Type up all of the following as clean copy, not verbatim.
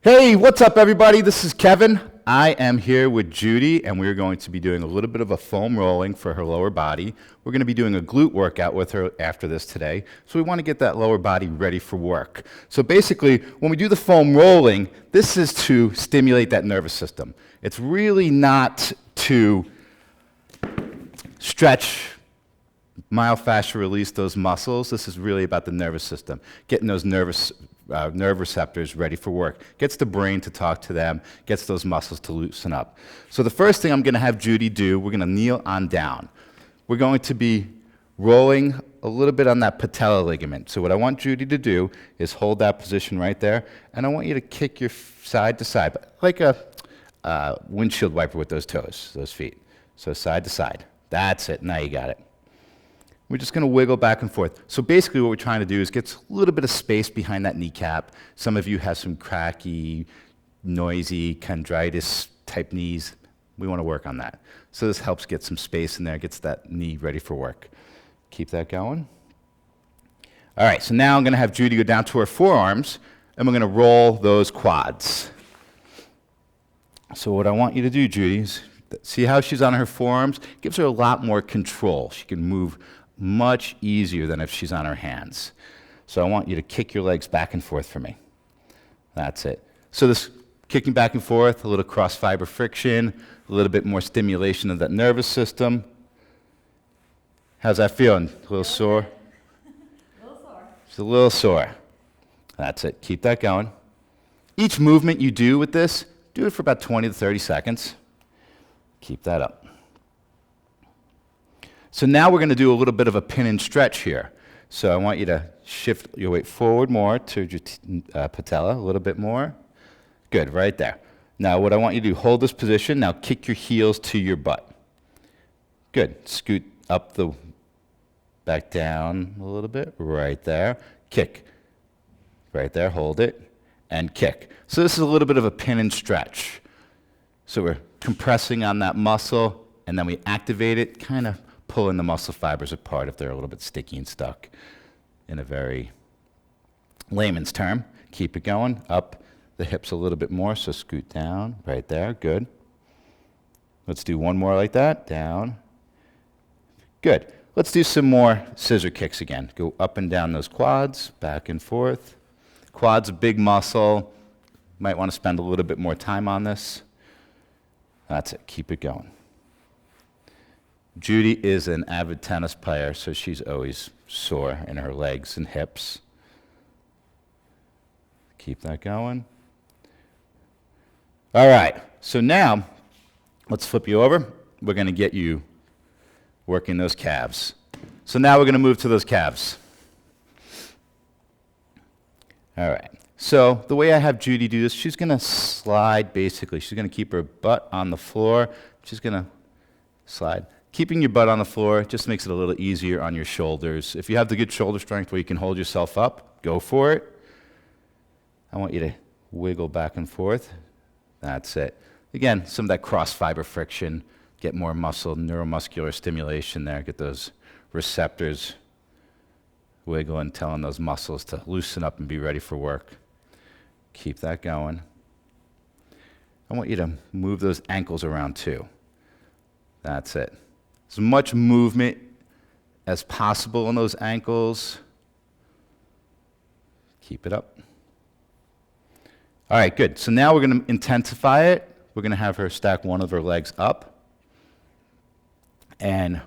Hey, what's up, everybody? This is Kevin. I am here with Judy, and we're going to be doing a little bit of a foam rolling for her lower body. We're going to be doing a glute workout with her after this today, so we want to get that lower body ready for work. So basically, when we do the foam rolling, this is to stimulate that nervous system. It's really not to stretch myofascia, release those muscles. This is really about the nervous system, getting those nerve receptors ready for work, gets the brain to talk to them, gets those muscles to loosen up. So the first thing I'm going to have Judy do, we're going to kneel on down. We're going to be rolling a little bit on that patella ligament. So what I want Judy to do is hold that position right there, and I want you to kick your side to side, like a windshield wiper with those toes, those feet. So side to side. That's it. Now you got it. We're just going to wiggle back and forth. So basically what we're trying to do is get a little bit of space behind that kneecap. Some of you have some cracky, noisy, chondritis type knees. We want to work on that. So this helps get some space in there, gets that knee ready for work. Keep that going. All right, so now I'm going to have Judy go down to her forearms, and we're going to roll those quads. So what I want you to do, Judy, is see how she's on her forearms? Gives her a lot more control. She can move much easier than if she's on her hands. So I want you to kick your legs back and forth for me. That's it. So this kicking back and forth, a little cross fiber friction, a little bit more stimulation of that nervous system. How's that feeling? A little sore? A little sore. It's a little sore. That's it. Keep that going. Each movement you do with this, do it for about 20 to 30 seconds. Keep that up. So now we're going to do a little bit of a pin and stretch here. So I want you to shift your weight forward more to your patella, a little bit more. Good, right there. Now what I want you to do, hold this position. Now kick your heels to your butt. Good. Scoot up back down a little bit, right there. Kick. Right there, hold it, and kick. So this is a little bit of a pin and stretch. So we're compressing on that muscle, and then we activate it, kind of pulling the muscle fibers apart if they're a little bit sticky and stuck in a very layman's term. Keep it going, up the hips a little bit more, so scoot down, right there, good. Let's do one more like that, down. Good. Let's do some more scissor kicks again. Go up and down those quads, back and forth. Quad's a big muscle. Might want to spend a little bit more time on this. That's it, keep it going. Judy is an avid tennis player, so she's always sore in her legs and hips. Keep that going. All right, so now let's flip you over. We're going to get you working those calves. So now we're going to move to those calves. All right. So the way I have Judy do this, she's going to slide basically. She's going to keep her butt on the floor. She's going to slide. Keeping your butt on the floor just makes it a little easier on your shoulders. If you have the good shoulder strength where you can hold yourself up, go for it. I want you to wiggle back and forth. That's it. Again, some of that cross fiber friction, get more muscle, neuromuscular stimulation there, get those receptors wiggling, telling those muscles to loosen up and be ready for work. Keep that going. I want you to move those ankles around too. That's it. As much movement as possible in those ankles. Keep it up. All right, good. So now we're going to intensify it. We're going to have her stack one of her legs up. And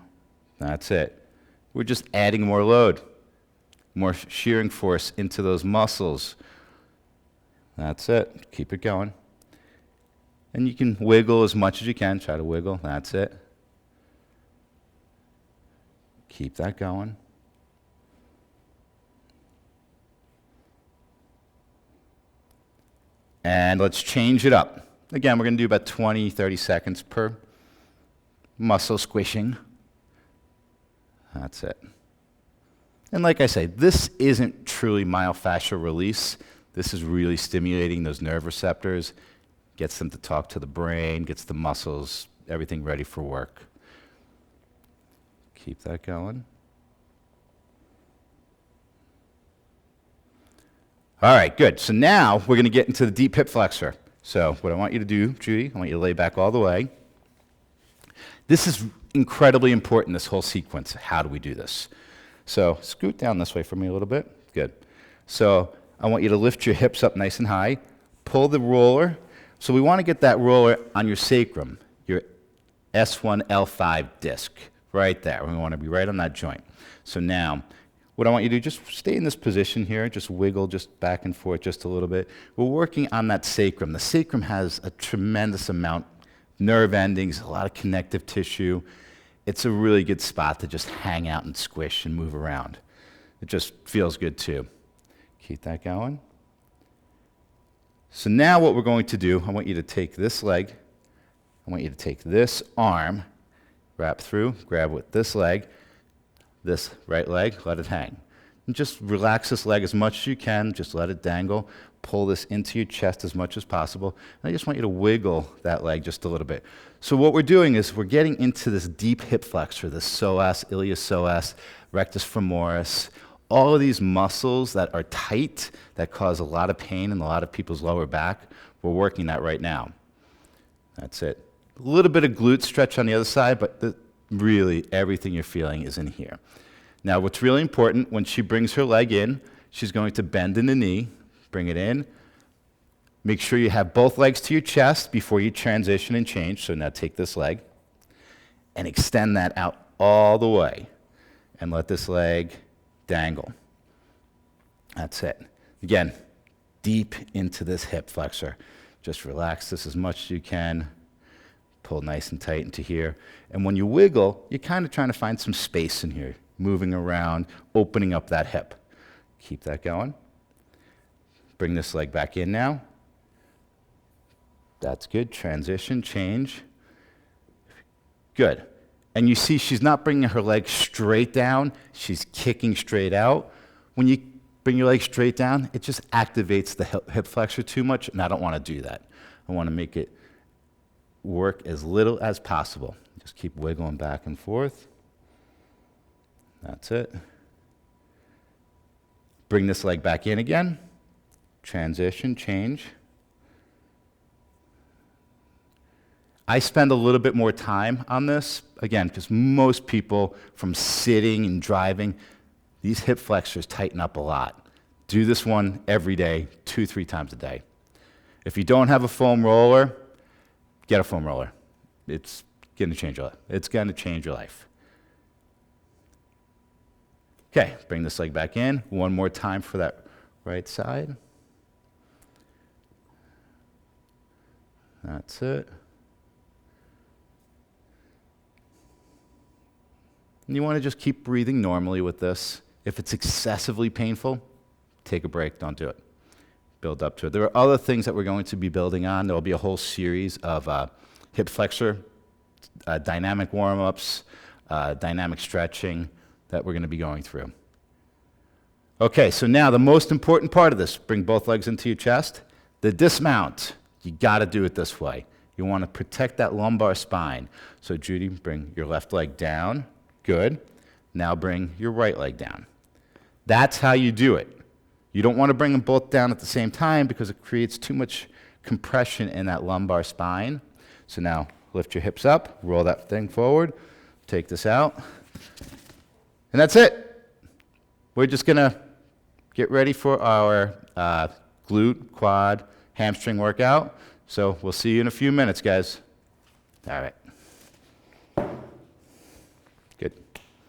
that's it. We're just adding more load, more shearing force into those muscles. That's it. Keep it going. And you can wiggle as much as you can. Try to wiggle. That's it. Keep that going. And let's change it up. Again, we're going to do about 20, 30 seconds per muscle squishing. That's it. And like I say, this isn't truly myofascial release. This is really stimulating those nerve receptors, gets them to talk to the brain, gets the muscles, everything ready for work. Keep that going. All right, good. So now we're going to get into the deep hip flexor. So what I want you to do, Judy, I want you to lay back all the way. This is incredibly important, this whole sequence. How do we do this? So scoot down this way for me a little bit. Good. So I want you to lift your hips up nice and high. Pull the roller. So we want to get that roller on your sacrum, your S1L5 disc, right there. We want to be right on that joint. So now, what I want you to do, just stay in this position here, just wiggle just back and forth just a little bit. We're working on that sacrum. The sacrum has a tremendous amount, nerve endings, a lot of connective tissue. It's a really good spot to just hang out and squish and move around. It just feels good too. Keep that going. So now what we're going to do, I want you to take this leg, I want you to take this arm, wrap through, grab with this leg, this right leg, let it hang. And just relax this leg as much as you can, just let it dangle. Pull this into your chest as much as possible. And I just want you to wiggle that leg just a little bit. So what we're doing is we're getting into this deep hip flexor, the psoas, iliopsoas, rectus femoris, all of these muscles that are tight, that cause a lot of pain in a lot of people's lower back. We're working that right now. That's it. A little bit of glute stretch on the other side, but really everything you're feeling is in here. Now, what's really important, when she brings her leg in, she's going to bend in the knee, bring it in. Make sure you have both legs to your chest before you transition and change. So now take this leg and extend that out all the way and let this leg dangle. That's it. Again, deep into this hip flexor. Just relax this as much as you can. Pull nice and tight into here. And when you wiggle, you're kind of trying to find some space in here, moving around, opening up that hip. Keep that going. Bring this leg back in now. That's good. Transition, change. Good. And you see she's not bringing her leg straight down. She's kicking straight out. When you bring your leg straight down, it just activates the hip flexor too much, and I don't want to do that. I want to make it work as little as possible. Just keep wiggling back and forth. That's it. Bring this leg back in again. Transition, change. I spend a little bit more time on this, again, because most people from sitting and driving, these hip flexors tighten up a lot. Do this one every day, 2-3 times a day. If you don't have a foam roller, get a foam roller. It's going to change your life. It's going to change your life. Okay, bring this leg back in. One more time for that right side. That's it. And you want to just keep breathing normally with this. If it's excessively painful, take a break, don't do it. Build up to it. There are other things that we're going to be building on. There will be a whole series of hip flexor, dynamic warm-ups, dynamic stretching that we're going to be going through. Okay, so now the most important part of this, bring both legs into your chest. The dismount, you got to do it this way. You want to protect that lumbar spine. So Judy, bring your left leg down. Good. Now bring your right leg down. That's how you do it. You don't want to bring them both down at the same time because it creates too much compression in that lumbar spine. So now lift your hips up, roll that thing forward, take this out, and that's it. We're just going to get ready for our glute, quad, hamstring workout. So we'll see you in a few minutes, guys. All right. Good.